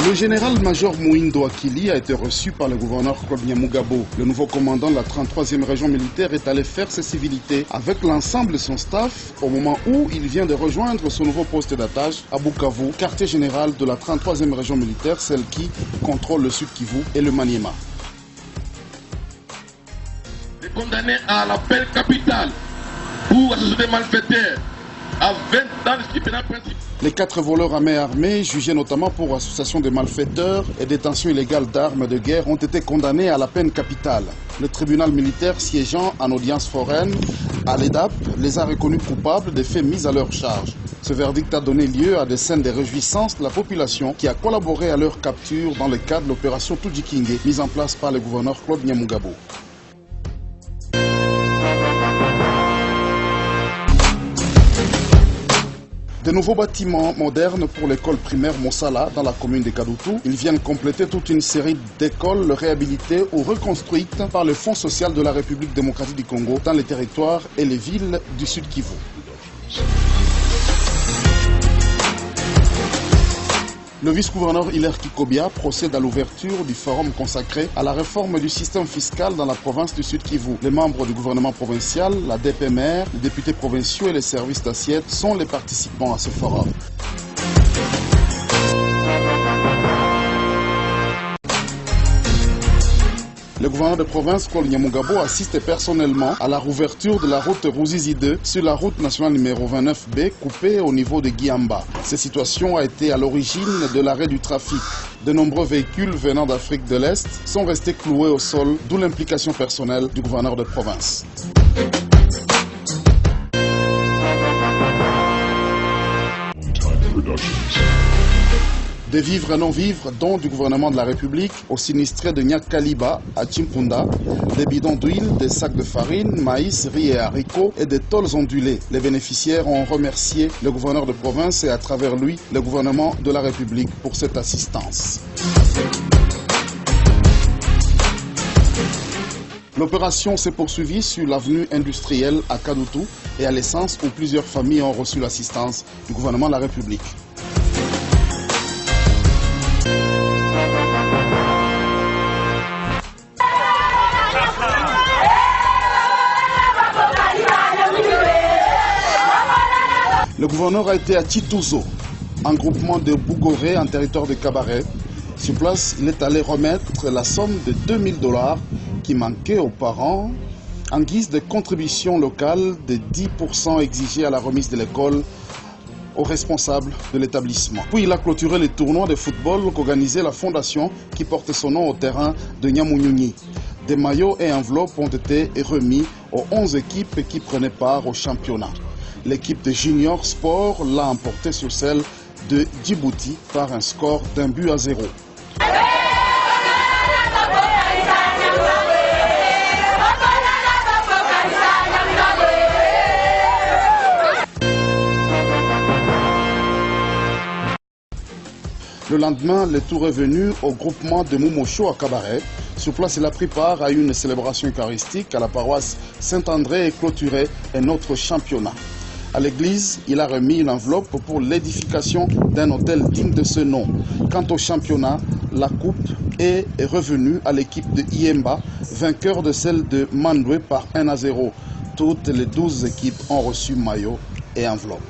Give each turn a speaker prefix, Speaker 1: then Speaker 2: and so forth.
Speaker 1: Le général-major Mouindo Akili a été reçu par le gouverneur Claude Nyamugabo. Le nouveau commandant de la 33e région militaire est allé faire ses civilités avec l'ensemble de son staff au moment où il vient de rejoindre son nouveau poste d'attache à Bukavu, quartier général de la 33e région militaire, celle qui contrôle le Sud Kivu et le Maniema.
Speaker 2: Les condamnés à la peine capitale pour association des malfaiteurs à 20 ans de tribunal principal.
Speaker 1: Les 4 voleurs à main armée, jugés notamment pour association de malfaiteurs et détention illégale d'armes de guerre, ont été condamnés à la peine capitale. Le tribunal militaire siégeant en audience foraine à l'EDAP les a reconnus coupables des faits mis à leur charge. Ce verdict a donné lieu à des scènes de réjouissance de la population qui a collaboré à leur capture dans le cadre de l'opération Tujikinge mise en place par le gouverneur Claude Nyamugabo. De nouveaux bâtiments modernes pour l'école primaire Mossala dans la commune de Kadutu. Ils viennent compléter toute une série d'écoles réhabilitées ou reconstruites par le Fonds social de la République démocratique du Congo dans les territoires et les villes du Sud Kivu. Le vice-gouverneur Hilaire Kikobia procède à l'ouverture du forum consacré à la réforme du système fiscal dans la province du Sud Kivu. Les membres du gouvernement provincial, la DPMR, les députés provinciaux et les services d'assiette sont les participants à ce forum. Le gouverneur de province, Claude Nyamugabo, assiste personnellement à la rouverture de la route Ruzizi 2 sur la route nationale numéro 29B, coupée au niveau de Guiamba. Cette situation a été à l'origine de l'arrêt du trafic. De nombreux véhicules venant d'Afrique de l'Est sont restés cloués au sol, d'où l'implication personnelle du gouverneur de province. Des vivres et non-vivres, dont du gouvernement de la République, aux sinistrés de Nyakaliba à Chimpunda, des bidons d'huile, des sacs de farine, maïs, riz et haricots et des tôles ondulées. Les bénéficiaires ont remercié le gouverneur de province et à travers lui, le gouvernement de la République pour cette assistance. L'opération s'est poursuivie sur l'avenue industrielle à Kadutu et à l'essence où plusieurs familles ont reçu l'assistance du gouvernement de la République. Le gouverneur a été à Tituzo, un groupement de Bougoré en territoire de Cabaret. Sur place, il est allé remettre la somme de 2000 $ qui manquait aux parents en guise de contribution locale de 10% exigée à la remise de l'école aux responsables de l'établissement. Puis il a clôturé le tournoi de football qu'organisait la fondation qui porte son nom au terrain de Nyamunyunyi. Des maillots et enveloppes ont été remis aux 11 équipes qui prenaient part au championnat. L'équipe de Junior Sport l'a emporté sur celle de Djibouti par un score d'1-0. Le lendemain, le tour est venu au groupement de Moumocho à Cabaret. Sur place, il a pris part à une célébration eucharistique à la paroisse Saint-André et clôturé un autre championnat. À l'église, il a remis une enveloppe pour l'édification d'un hôtel digne de ce nom. Quant au championnat, la coupe est revenue à l'équipe de Iemba, vainqueur de celle de Mandoué par 1-0. Toutes les 12 équipes ont reçu maillot et enveloppe.